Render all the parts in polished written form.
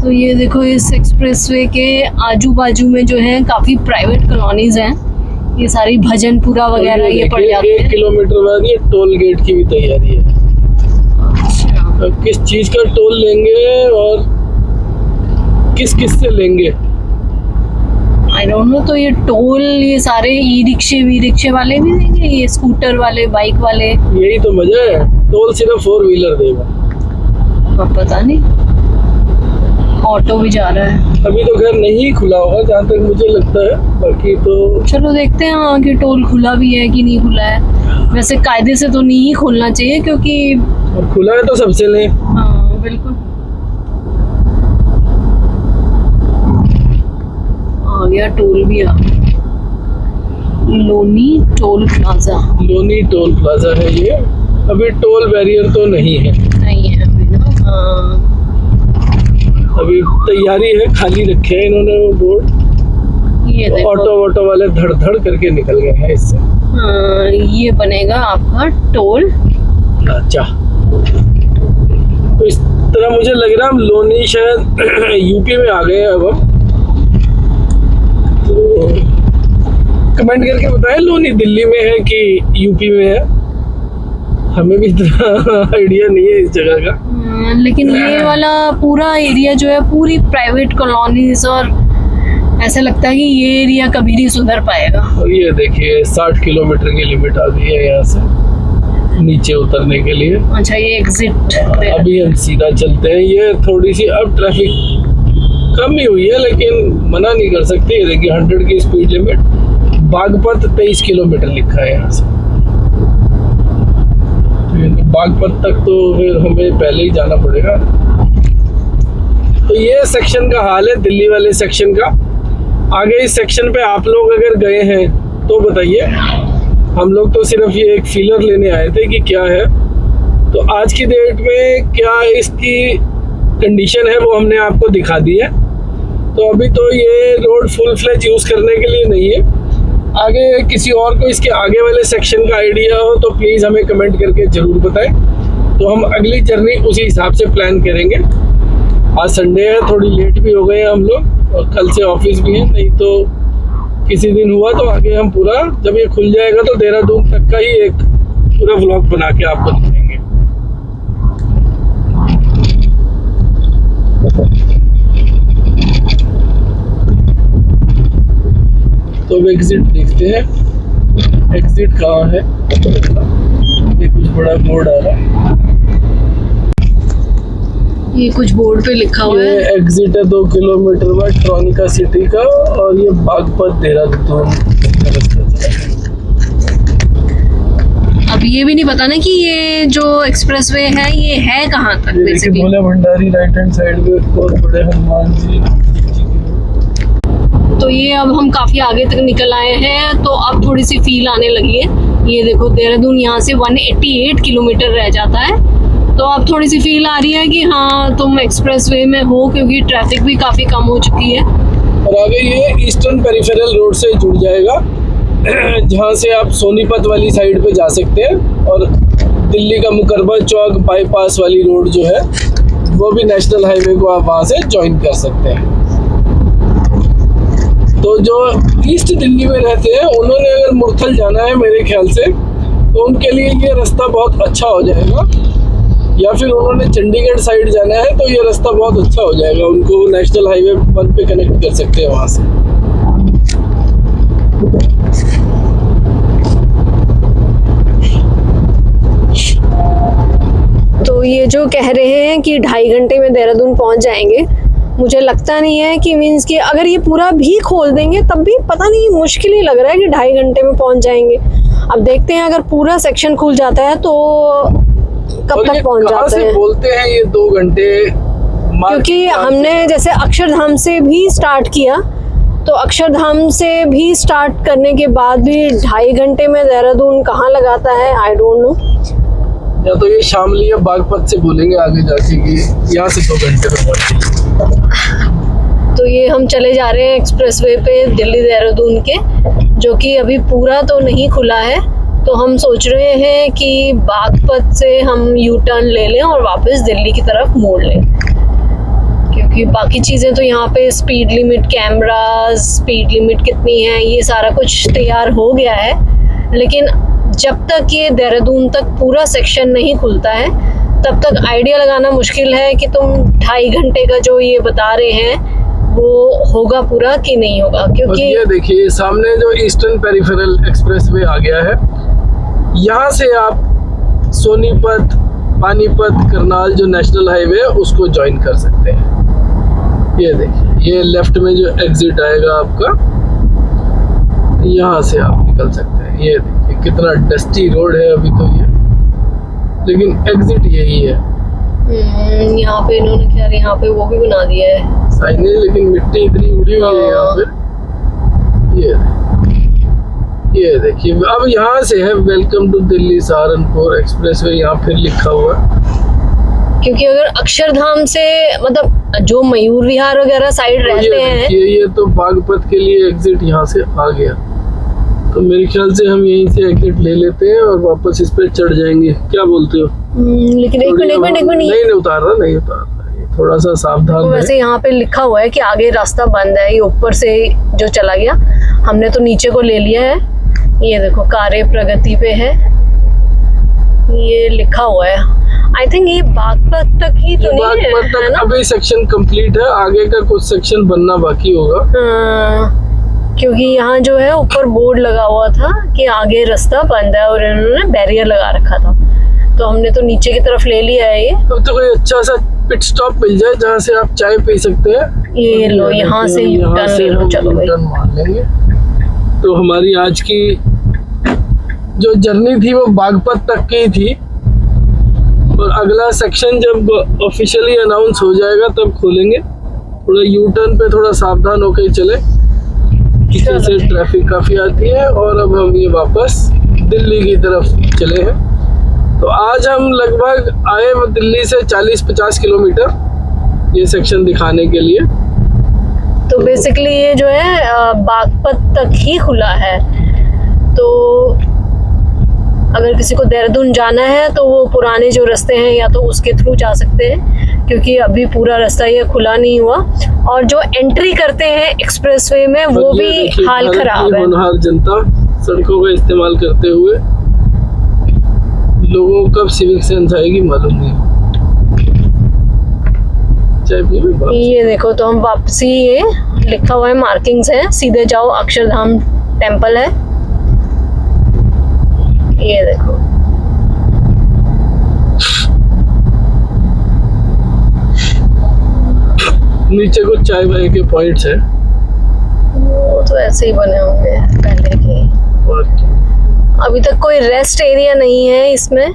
तो ये देखो इस एक्सप्रेसवे के आजू बाजू में जो है काफी प्राइवेट कॉलोनीज हैं, ये सारी भजनपुरा वगैरह ये पड़ जाते हैं। 1 किलोमीटर बाद ये टोल गेट की भी तैयारी है। अच्छा, किस चीज का टोल लेंगे और किस किस से लेंगे आई डोंट नो। तो ये टोल ये सारे ई रिक्शे वाले भी देंगे, ये स्कूटर वाले, बाइक वाले? यही तो मजा है, टोल सिर्फ 4 व्हीलर देगा। अब पता नहीं, ऑटो भी जा रहा है। अभी तो घर नहीं खुला होगा जहाँ तक मुझे लगता है, बाकी तो चलो देखते हैं हाँ कि टोल खुला भी है कि नहीं खुला है। वैसे कायदे से तो नहीं ही खोलना चाहिए क्योंकि और खुला है तो सबसे लें। हाँ बिल्कुल। आ गया टोल भी, आ Loni toll plaza. Loni toll plaza है ये। अभी टोल बैरियर तो नहीं है, नहीं है अभी ना। हाँ अभी तैयारी है, खाली रखे हैं इन्होंने वो बोर्ड। ये देखो, ऑटो वाले धड़ धड़ करके निकल गए हैं इससे। हाँ ये बनेगा आपका टोल अच्छा, तो इस तरह मुझे लग रहा है हम लोनी शायद यूपी में आ गए हैं अब हम। तो कमेंट करके बताएं लोनी दिल्ली में है कि यूपी में है, हमें भी इतना आइडिया नहीं है इस जगह का। लेकिन ये वाला पूरा एरिया जो है पूरी प्राइवेट कॉलोनीज, और ऐसा लगता है कि ये एरिया कभी नहीं सुधर पाएगा। और ये देखिए 60 किलोमीटर की लिमिट आ गई है यहाँ से नीचे उतरने के लिए। अच्छा ये एग्जिट, अभी हम सीधा चलते हैं। ये थोड़ी सी अब ट्रैफिक कम ही हुई है लेकिन मना नहीं कर सकते। ये देखिए 100 की स्पीड लिमिट, बागपत 23 किलोमीटर लिखा है यहाँ से। बागपत तक तो फिर हमें पहले ही जाना पड़ेगा। तो ये सेक्शन का हाल है दिल्ली वाले सेक्शन का। आगे इस सेक्शन पे आप लोग अगर गए हैं तो बताइए। हम लोग तो सिर्फ ये एक फीलर लेने आए थे कि क्या है, तो आज की डेट में क्या इसकी कंडीशन है वो हमने आपको दिखा दी है। तो अभी तो ये रोड फुल फ्लेज यूज़ करने के लिए नहीं है। आगे किसी और को इसके आगे वाले सेक्शन का आइडिया हो तो प्लीज़ हमें कमेंट करके ज़रूर बताएं, तो हम अगली जर्नी उसी हिसाब से प्लान करेंगे। आज संडे है, थोड़ी लेट भी हो गए हैं हम लोग और कल से ऑफिस भी है, नहीं तो किसी दिन हुआ तो आगे हम पूरा जब ये खुल जाएगा तो देहरादून तक का ही एक पूरा व्लॉग बना के आपको दिखाएंगे। तो अब एग्जिट देखते हैं, एग्जिट कहाँ है। ये कुछ बड़ा बोर्ड आ रहा है, ये कुछ बोर्ड पे लिखा हुआ है। ये एग्जिट है 2 किलोमीटर बाद ट्रॉनिका सिटी का, और ये बागपत देहरादून का रास्ता चला है। अब ये भी नहीं पता ना कि ये जो एक्सप्रेसवे है ये है कहाँ तक ये देखिए बेसिकली। भोले भंडारी राइट हैंड साइड में बहुत बड़े हनुमान जी। तो ये अब हम काफी आगे तक निकल आए हैं, तो अब थोड़ी सी फील आने लगी है। ये देखो देहरादून यहाँ से 188 किलोमीटर रह जाता है, तो अब थोड़ी सी फील आ रही है कि हाँ तुम एक्सप्रेसवे में हो, क्योंकि ट्रैफिक भी काफी कम हो चुकी है। और आगे ये ईस्टर्न पेरिफेरल रोड से जुड़ जाएगा, जहाँ से आप सोनीपत वाली साइड पे जा सकते हैं, और दिल्ली का मुकरबा चौक बाईपास वाली रोड जो है वो भी नेशनल हाईवे को आप वहाँ से ज्वाइन कर सकते हैं। तो जो ईस्ट दिल्ली में रहते हैं उन्होंने अगर मुरथल जाना है मेरे ख्याल से, तो उनके लिए ये रास्ता बहुत अच्छा हो जाएगा, या फिर उन्होंने चंडीगढ़ साइड जाना है तो ये रास्ता बहुत अच्छा हो जाएगा, उनको नेशनल हाईवे 1 पे कनेक्ट कर सकते हैं वहाँ से। तो ये जो कह रहे हैं कि 2.5 घंटे में देहरादून पहुंच जाएंगे, मुझे लगता नहीं है कि मीन्स कि अगर ये पूरा भी खोल देंगे तब भी पता नहीं, मुश्किल ही लग रहा है कि 2.5 घंटे में पहुंच जाएंगे। अब देखते हैं अगर पूरा सेक्शन खुल जाता है तो कब तक पहुंच जाते हैं। बोलते हैं ये 2 घंटे, क्योंकि हमने जैसे अक्षरधाम से भी स्टार्ट किया, तो अक्षरधाम से भी स्टार्ट करने के बाद भी 2.5 घंटे में देहरादून कहाँ लगाता है, आई डोंट नो। या तो ये शामली या बागपत से बोलेंगे आगे जाके कि यहाँ से 2 घंटे में पहुँचे। तो ये हम चले जा रहे हैं एक्सप्रेसवे पे दिल्ली देहरादून के, जो कि अभी पूरा तो नहीं खुला है। तो हम सोच रहे हैं कि बागपत से हम यू टर्न ले लें और वापस दिल्ली की तरफ मोड़ लें। क्योंकि बाकी चीज़ें तो यहाँ पे speed limit cameras, speed limit कितनी है, ये सारा कुछ तैयार हो गया है। लेकिन जब तक ये देहरादून तक पूरा सेक्शन नहीं खुलता है तब तक आइडिया लगाना मुश्किल है कि तुम 2.5 घंटे का जो ये बता रहे हैं वो होगा पूरा कि नहीं होगा। क्योंकि ये देखिए सामने जो ईस्टर्न पेरिफेरल एक्सप्रेसवे आ गया है, यहाँ से आप सोनीपत, पानीपत, करनाल जो नेशनल हाईवे है उसको ज्वाइन कर सकते हैं। ये देखिए, ये लेफ्ट में जो एग्जिट आएगा आपका, यहाँ से आप निकल सकते हैं। ये देखिए कितना डस्टी रोड है अभी तो ये, लेकिन एग्जिट यही है। यहाँ पे इन्होंने खैर यहाँ पे वो भी बना दिया है साइनेज, लेकिन मिट्टी इतनी उड़ी हुई है यहाँ पे। ये देखिए अब यहाँ से है welcome to Delhi Saharanpur expressway, यहाँ फिर लिखा हुआ है। क्योंकि अगर अक्षरधाम से मतलब जो मयूर विहार वगैरह साइड रहते हैं, ये तो बागपत के लिए एग्जिट यहाँ से आ गया, तो मेरे ख्याल से हम यहीं से एग्जिट ले लेते हैं और वापस इस पे चढ़ जाएंगे। क्या बोलते हो? लेकिन एक मिनट नहीं उतार रहा, थोड़ा सा सावधान। वैसे यहाँ पे लिखा हुआ है कि आगे रास्ता बंद है, ये ऊपर से जो चला गया, हमने तो नीचे को ले लिया है। ये देखो कार्य प्रगति पे है, ये लिखा हुआ है। आई थिंक ये बागपत तक ही तो नहीं है, है ना? अभी सेक्शन कंप्लीट है, आगे का कुछ सेक्शन बनना बाकी होगा। क्योंकि यहाँ जो है ऊपर बोर्ड लगा हुआ था कि आगे रास्ता बंद है और इन्होंने बैरियर लगा रखा था, तो हमने तो नीचे की तरफ ले लिया है। ये अब तो कोई अच्छा सा पिट स्टॉप मिल जाए जहाँ से आप चाय पी सकते हैं। ये लो, यहाँ से U-turn ले लो, चलो भाई मार लेंगे। तो हमारी आज की जो जर्नी थी वो बागपत तक की थी, और अगला सेक्शन जब ऑफिशियली अनाउंस हो जाएगा तब खोलेंगे। थोड़ा U-turn पे थोड़ा सावधान होकर चले, पीछे से ट्रैफिक काफी आती है। और अब हम ये वापस दिल्ली की तरफ चले हैं। तो आज हम लगभग आए वो दिल्ली से 40-50 किलोमीटर ये सेक्शन दिखाने के लिए। तो बेसिकली ये जो है बागपत तक ही खुला है, तो अगर किसी को देहरादून जाना है तो वो पुराने जो रास्ते हैं या तो उसके थ्रू जा सकते हैं, क्योंकि अभी पूरा रास्ता ये खुला नहीं हुआ। और जो एंट्री करते हैं एक्सप्रेसवे में वो भी हाल खराब है। होनहार जनता सड़कों का इस्तेमाल करते हुए, लोगों को कब सिविक सेंस आएगी मालूम नहीं। ये देखो, तो हम वापसी, ये लिखा हुआ है मार्किंग्स है, सीधे जाओ अक्षरधाम टेम्पल है। ये देखो, नीचे कुछ चाय वाय के पॉइंट्स है, वो तो ऐसे ही बने होंगे पहले के। अभी तक कोई रेस्ट एरिया नहीं है इसमें।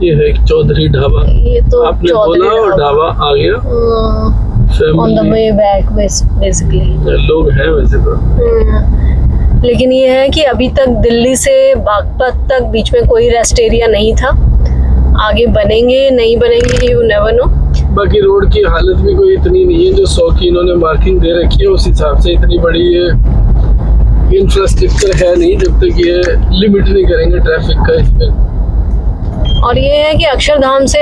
ये है एक चौधरी ढाबा, ये तो आपने बोला और ढाबा आ गया। On the way back basically लोग हैं वैसे तो। लेकिन ये है कि अभी तक दिल्ली से बागपत तक बीच में कोई रेस्ट एरिया नहीं था। आगे बनेंगे नहीं बनेंगे, यू नेवर नो। बाकी रोड की हालत भी कोई इतनी नहीं है, जो 100 की इन्होंने मार्किंग दे रखी है उस हिसाब से इतनी बड़ी ये इंफ्रास्ट्रक्चर है नहीं, जब तक ये लिमिट नहीं करेंगे ट्रैफिक का इसमें। और ये है कि अक्षरधाम से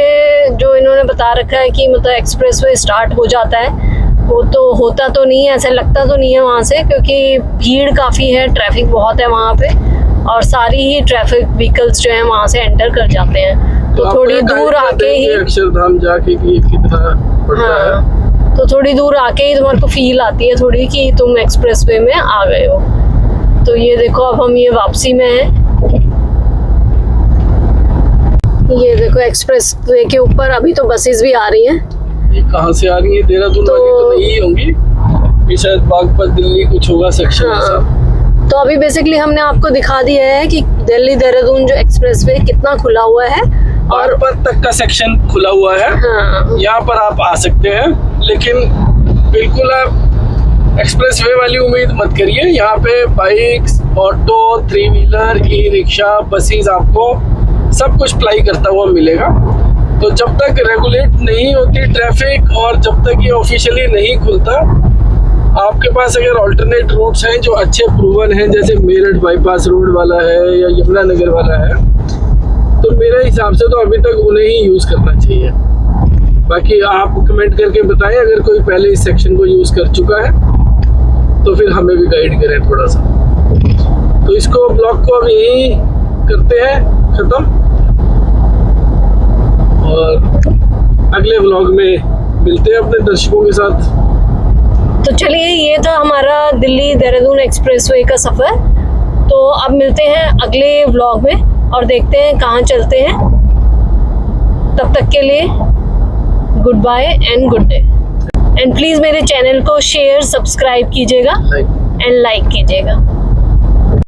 जो इन्होंने बता रखा है कि मतलब एक्सप्रेसवे स्टार्ट हो जाता है, वो तो होता तो नहीं है, ऐसा लगता तो नहीं है वहाँ से, क्योंकि भीड़ काफ़ी है, ट्रैफिक बहुत है वहाँ पे, और सारी ही ट्रैफिक व्हीकल्स जो है वहाँ से एंटर कर जाते हैं। तो थोड़ी दूर आके ही अक्षरधाम जाके कि कितना पड़ता है, तो थोड़ी दूर आके ही तुम्हारे को फील आती है थोड़ी कि तुम एक्सप्रेसवे में आ गए हो। तो ये देखो, अब हम ये वापसी में हैं। ये देखो एक्सप्रेसवे के ऊपर अभी तो बसेस भी आ रही हैं। ये कहाँ से आ रही है? देहरादून वाली तो नहीं होंगी, ये शायद बागपत दिल्ली कुछ होगा सेक्शन ऐसा। तो अभी बेसिकली हमने आपको दिखा दिया है कि दिल्ली देहरादून जो एक्सप्रेसवे कितना खुला हुआ है, और बागपत तक का सेक्शन खुला हुआ है। यहाँ पर आप आ सकते हैं, लेकिन बिल्कुल आप एक्सप्रेसवे वाली उम्मीद मत करिए। यहाँ पे bikes, auto, 3 wheeler, e rickshaw, buses आपको सब कुछ प्लाई करता हुआ मिलेगा। तो जब तक रेगुलेट नहीं होती ट्रैफिक और जब तक ये ऑफिशियली नहीं खुलता, आपके पास अगर ऑल्टरनेट रूट्स हैं जो अच्छे प्रूवन हैं, जैसे मेरठ बाईपास रोड वाला है या यमुनानगर वाला है, तो मेरे हिसाब से तो अभी तक उन्हें ही यूज़ करना चाहिए। बाकी आप कमेंट करके बताएं अगर कोई पहले इस सेक्शन को यूज कर चुका है तो फिर हमें भी गाइड करें थोड़ा सा। तो इसको ब्लॉग को अब यही करते हैं खत्म, और अगले व्लॉग में मिलते हैं अपने दर्शकों के साथ। तो चलिए, ये था हमारा दिल्ली देहरादून एक्सप्रेसवे का सफ़र। तो अब मिलते हैं अगले व्लॉग में और देखते हैं कहाँ चलते हैं। तब तक के लिए goodbye and good day. And please मेरे चैनल को शेयर, सब्सक्राइब कीजिएगा एंड लाइक कीजिएगा।